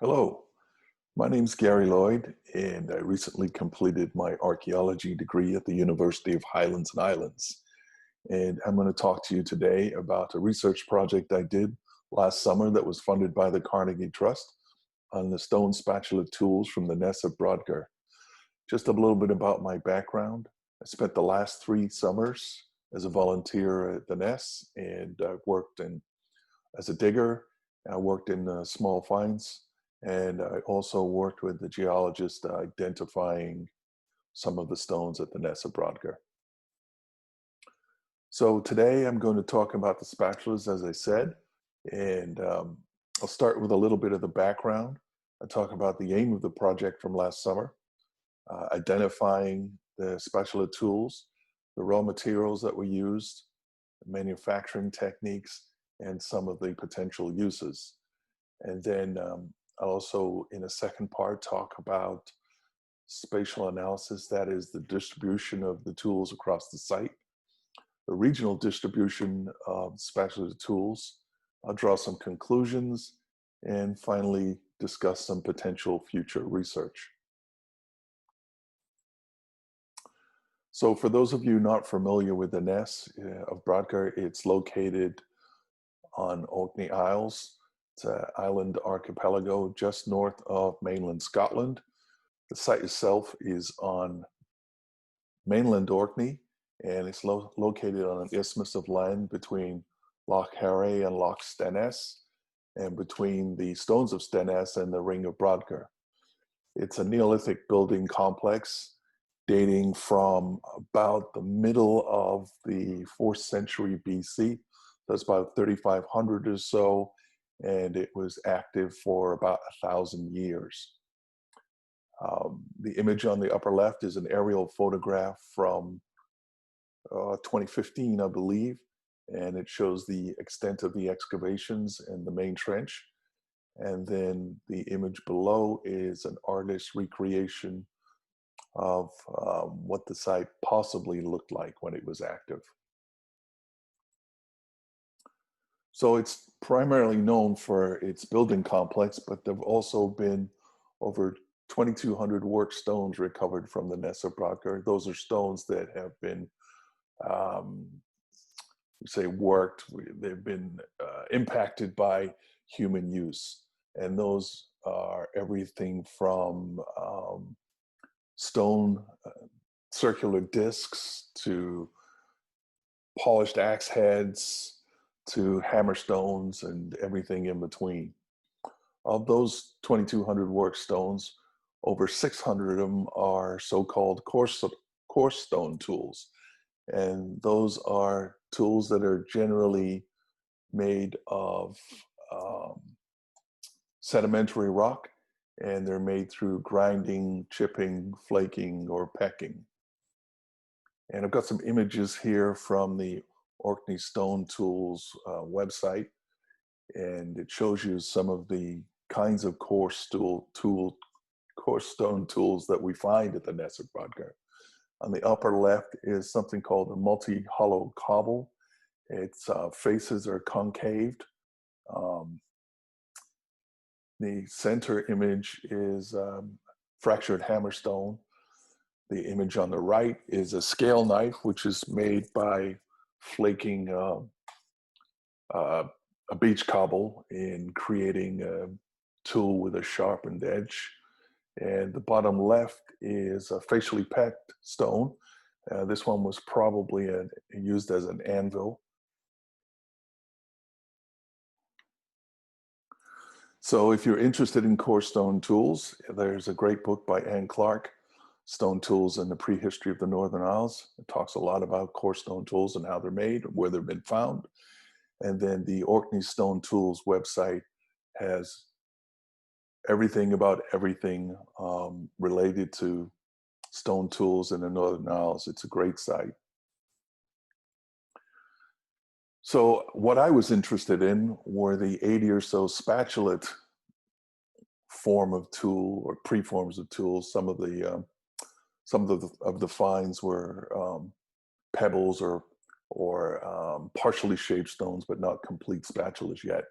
Hello, my name's Gary Lloyd, and I recently completed my archaeology degree at the University of Highlands and Islands. And I'm going to talk to you today about a research project I did last summer that was funded by the Carnegie Trust on the stone spatulate tools from the Ness of Brodgar. Just a little bit about my background. I spent the last 3 summers as a volunteer at the Ness, and I worked as a digger. I worked in small finds, and I also worked with the geologist identifying some of the stones at the Ness of Brodgar. So today I'm going to talk about the spatulas, as I said, and I'll start with a little bit of the background. I'll talk about the aim of the project from last summer, identifying the spatulate tools, the raw materials that were used, manufacturing techniques, and some of the potential uses. And then I'll also, in a second part, talk about spatial analysis, that is the distribution of the tools across the site, the regional distribution of spatulate tools. I'll draw some conclusions, and finally discuss some potential future research. So for those of you not familiar with the Ness of Brodgar, it's located on Orkney Isles. It's an island archipelago just north of mainland Scotland. The site itself is on mainland Orkney, and it's located on an isthmus of land between Loch Harry and Loch Stenness, and between the Stones of Stenness and the Ring of Brodgar. It's a Neolithic building complex dating from about the middle of the 4th century BC. That's about 3,500 or so, and it was active for about 1,000 years. The image on the upper left is an aerial photograph from 2015, I believe, and it shows the extent of the excavations in the main trench. And then the image below is an artist's recreation of what the site possibly looked like when it was active. So it's primarily known for its building complex, but there have also been over 2,200 worked stones recovered from the Ness of Brodgar. Those are stones that have been, worked. They've been impacted by human use. And those are everything from stone circular discs to polished axe heads to hammerstones and everything in between. Of those 2,200 work stones, over 600 of them are so-called coarse stone tools. And those are tools that are generally made of sedimentary rock, and they're made through grinding, chipping, flaking, or pecking. And I've got some images here from the Orkney Stone Tools website, and it shows you some of the kinds of coarse stone tools that we find at the Ness of Brodgar. On the upper left is something called a multi-hollow cobble. Its faces are concaved. The center image is fractured hammerstone. The image on the right is a scale knife, which is made by flaking a beach cobble in creating a tool with a sharpened edge. And the bottom left is a facially pecked stone. This one was probably used as an anvil. So if you're interested in coarse stone tools, there's a great book by Anne Clark, Stone Tools in the Prehistory of the Northern Isles. It talks a lot about coarse stone tools and how they're made, where they've been found. And then the Orkney Stone Tools website has everything about everything related to stone tools in the Northern Isles. It's a great site. So what I was interested in were the 80 or so spatulate form of tool or preforms of tools. Some of the finds were pebbles or partially shaped stones, but not complete spatulas yet.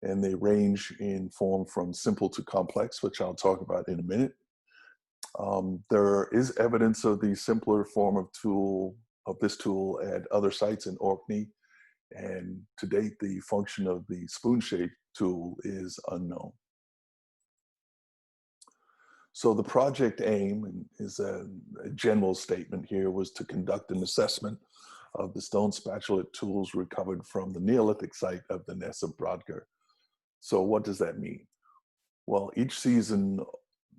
and they range in form from simple to complex, which I'll talk about in a minute. There is evidence of the simpler form of this tool at other sites in Orkney, and to date, the function of the spoon-shaped tool is unknown. So the project aim is a general statement here, was to conduct an assessment of the stone spatulate tools recovered from the Neolithic site of the Ness of Brodgar. So what does that mean? Well, each season,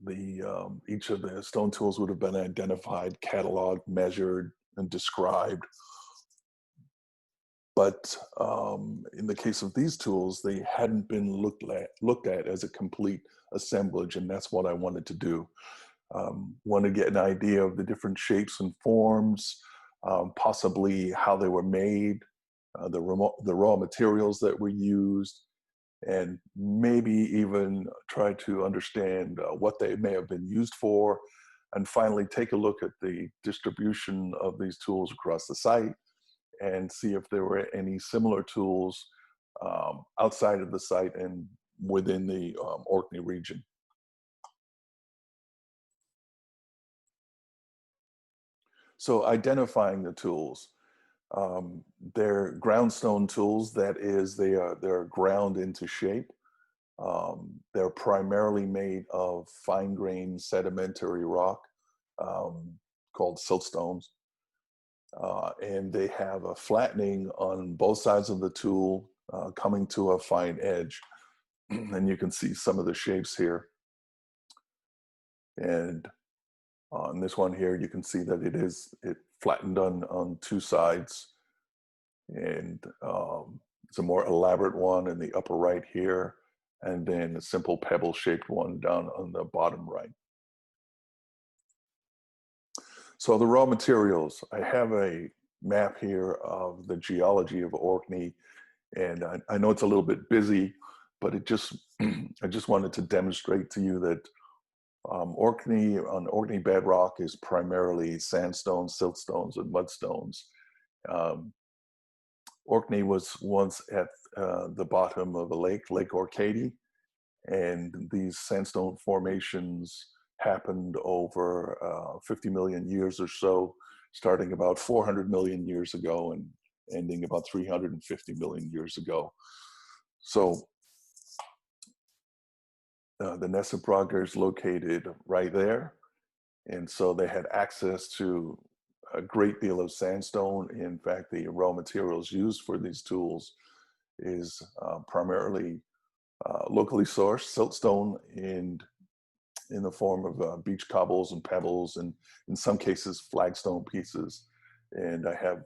each of the stone tools would have been identified, cataloged, measured, and described. But in the case of these tools, they hadn't been looked at as a complete assemblage, and that's what I wanted to do. Want to get an idea of the different shapes and forms, possibly how they were made, the raw materials that were used, and maybe even try to understand what they may have been used for, and finally take a look at the distribution of these tools across the site and see if there were any similar tools outside of the site and within the Orkney region. So identifying the tools. They're groundstone tools, that is, they're ground into shape. They're primarily made of fine-grained sedimentary rock called siltstones. And they have a flattening on both sides of the tool coming to a fine edge. And you can see some of the shapes here. And on this one here, you can see that it flattened on two sides. And it's a more elaborate one in the upper right here, and then a simple pebble-shaped one down on the bottom right. So the raw materials, I have a map here of the geology of Orkney, and I know it's a little bit busy, but it just I just wanted to demonstrate to you that Orkney bedrock is primarily sandstone, siltstones, and mudstones. Orkney was once at the bottom of a lake, Lake Orkney, and these sandstone formations happened over 50 million years or so, starting about 400 million years ago and ending about 350 million years ago. So the Ness of Brodgar is located right there. And so they had access to a great deal of sandstone. In fact, the raw materials used for these tools is primarily locally sourced siltstone in the form of beach cobbles and pebbles, and in some cases flagstone pieces. And I have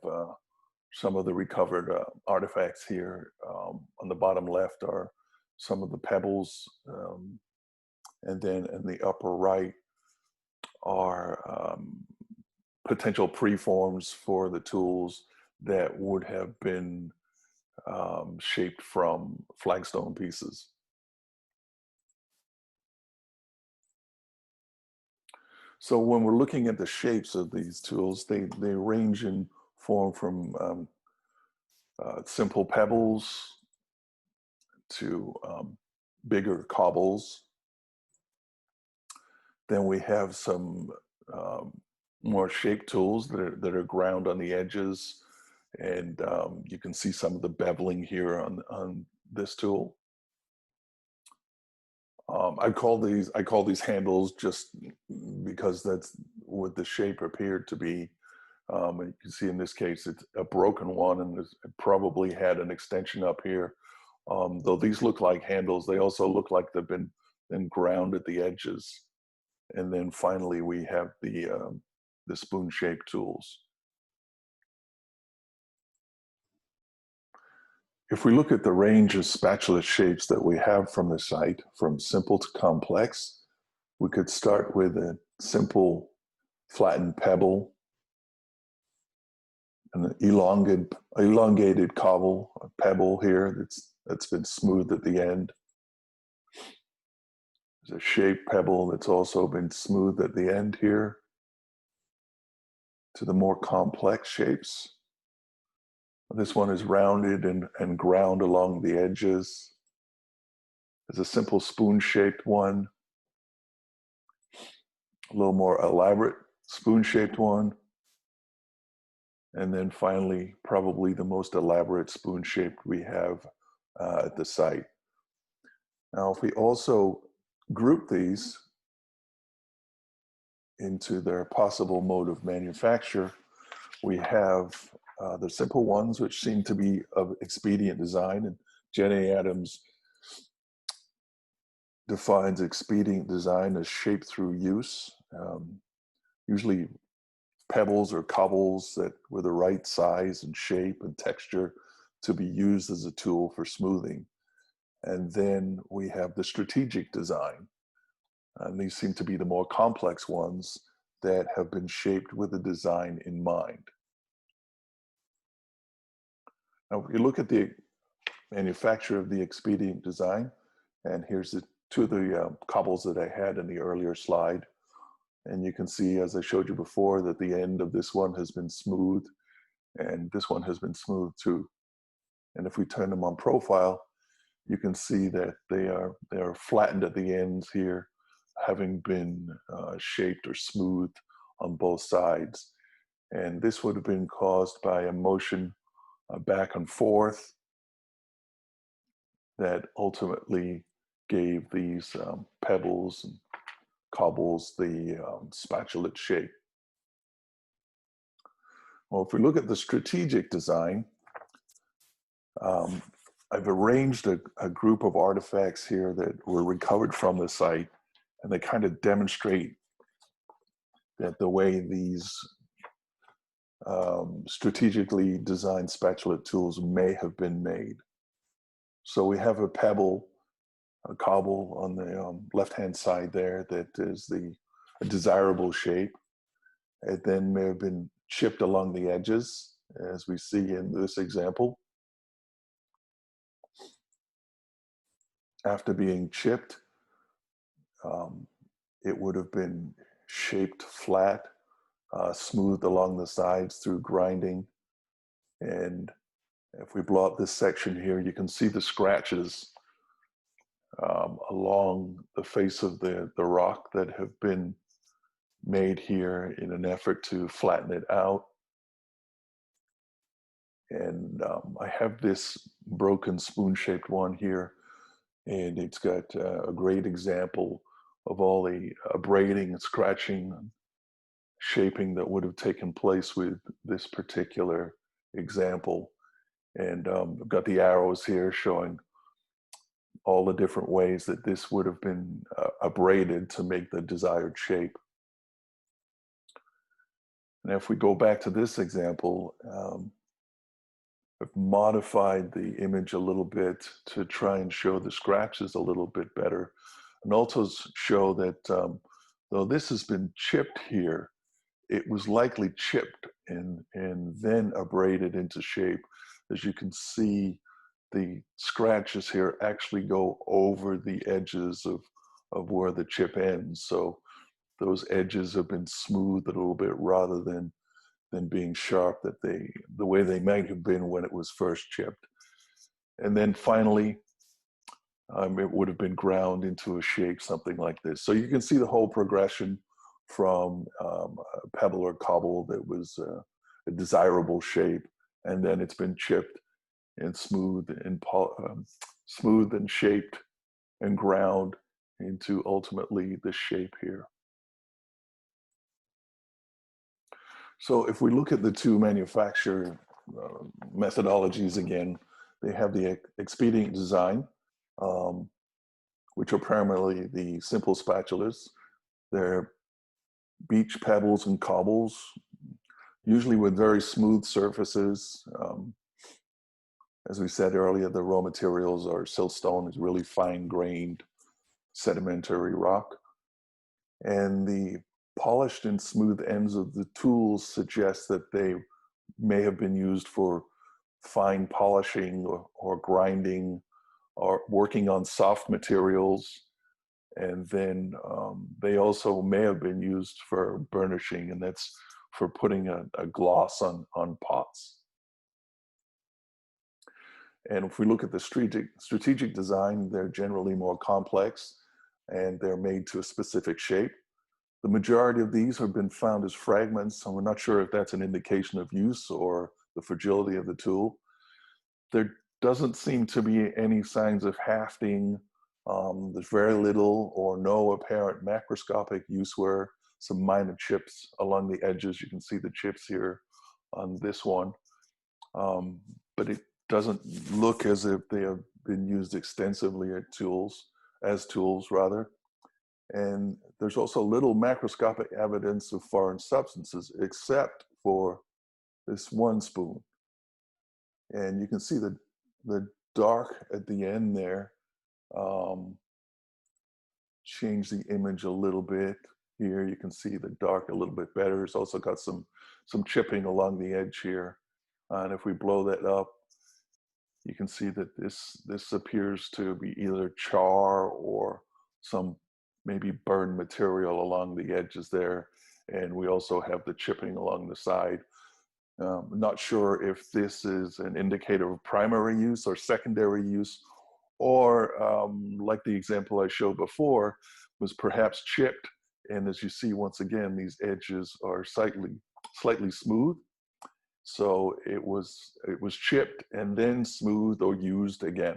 some of the recovered artifacts here. On the bottom left are some of the pebbles, and then in the upper right are potential preforms for the tools that would have been shaped from flagstone pieces. So when we're looking at the shapes of these tools, they range in form from simple pebbles to bigger cobbles. Then we have some more shaped tools that are ground on the edges, and you can see some of the beveling here on this tool. I call these handles just because that's what the shape appeared to be. And you can see in this case it's a broken one, and it probably had an extension up here. Though these look like handles, they also look like they've been ground at the edges. And then finally we have the spoon-shaped tools. If we look at the range of spatula shapes that we have from the site, from simple to complex, we could start with a simple flattened pebble, an elongated cobble, a pebble here that's been smoothed at the end. There's a shaped pebble that's also been smoothed at the end here. To the more complex shapes. This one is rounded and ground along the edges. There's a simple spoon-shaped one, a little more elaborate spoon-shaped one, and then finally, probably the most elaborate spoon-shaped we have at the site. Now, if we also group these into their possible mode of manufacture, we have the simple ones, which seem to be of expedient design, and Jenny Adams defines expedient design as shaped through use, usually pebbles or cobbles that were the right size and shape and texture to be used as a tool for smoothing. And then we have the strategic design. And these seem to be the more complex ones that have been shaped with the design in mind. Now, if you look at the manufacture of the expedient design, and here's the two of the cobbles that I had in the earlier slide. And you can see, as I showed you before, that the end of this one has been smooth, and this one has been smooth too. And if we turn them on profile, you can see that they are flattened at the ends here, having been shaped or smoothed on both sides. And this would have been caused by a motion back and forth that ultimately gave these pebbles and cobbles the spatulate shape. Well, if we look at the strategic design, I've arranged a group of artifacts here that were recovered from the site, and they kind of demonstrate that the way these strategically designed spatulate tools may have been made. So we have a pebble, a cobble on the left-hand side there that is a desirable shape. It then may have been chipped along the edges, as we see in this example. After being chipped, it would have been shaped flat, smoothed along the sides through grinding. And if we blow up this section here, you can see the scratches along the face of the rock that have been made here in an effort to flatten it out. And I have this broken spoon-shaped one here, and it's got a great example of all the abrading and scratching and shaping that would have taken place with this particular example. And I've got the arrows here showing all the different ways that this would have been abraded to make the desired shape. And if we go back to this example, I've modified the image a little bit to try and show the scratches a little bit better, and also show that though this has been chipped here, it was likely chipped and then abraded into shape. As you can see, the scratches here actually go over the edges of where the chip ends. So those edges have been smoothed a little bit rather than being sharp that the way they might have been when it was first chipped. And then finally, it would have been ground into a shape, something like this. So you can see the whole progression from a pebble or cobble that was a desirable shape, and then it's been chipped and smooth and shaped and ground into ultimately the shape here. So if we look at the two manufacture methodologies again, they have the expedient design, which are primarily the simple spatulas. They're beach pebbles and cobbles, usually with very smooth surfaces. As we said earlier, the raw materials are siltstone, is really fine-grained sedimentary rock. And the polished and smooth ends of the tools suggest that they may have been used for fine polishing or grinding or working on soft materials. And then they also may have been used for burnishing, and that's for putting a gloss on pots. And if we look at the strategic design, they're generally more complex and they're made to a specific shape. The majority of these have been found as fragments, so we're not sure if that's an indication of use or the fragility of the tool. There doesn't seem to be any signs of hafting. There's very little or no apparent macroscopic use where some minor chips along the edges. You can see the chips here on this one. But it doesn't look as if they have been used extensively as tools rather. And there's also little macroscopic evidence of foreign substances, except for this one spoon. And you can see the dark at the end there. Change the image a little bit. Here you can see the dark a little bit better. It's also got some chipping along the edge here. And if we blow that up, you can see that this appears to be either char or some maybe burned material along the edges there. And we also have the chipping along the side. Not sure if this is an indicator of primary use or secondary use, or like the example I showed before, was perhaps chipped. And as you see, once again, these edges are slightly smooth. So it was chipped and then smoothed or used again.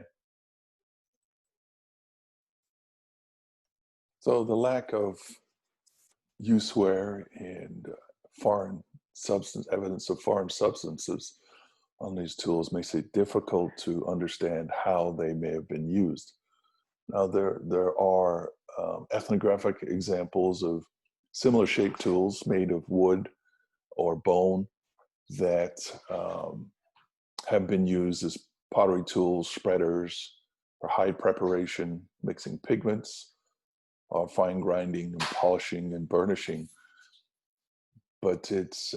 So the lack of use wear and evidence of foreign substances on these tools makes it difficult to understand how they may have been used. Now there are ethnographic examples of similar shaped tools made of wood or bone that have been used as pottery tools, spreaders, for hide preparation, mixing pigments, fine grinding and polishing and burnishing. But it's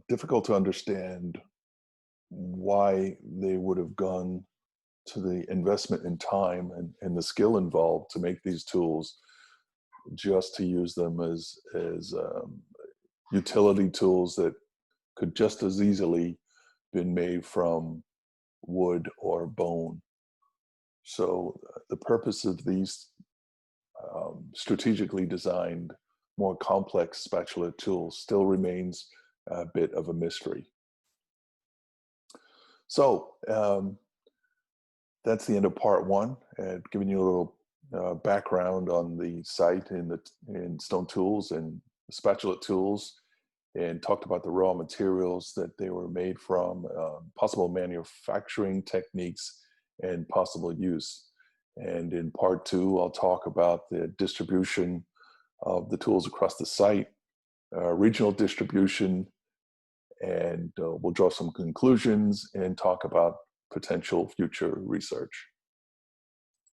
difficult to understand why they would have gone to the investment in time and the skill involved to make these tools just to use them as utility tools that could just as easily been made from wood or bone. So the purpose of these strategically designed, more complex spatulate tools still remains a bit of a mystery. So that's the end of part one, and giving you a little background on the site in Stone Tools and Spatulate Tools, and talked about the raw materials that they were made from, possible manufacturing techniques, and possible use. And in part two, I'll talk about the distribution of the tools across the site, regional distribution, and we'll draw some conclusions and talk about potential future research.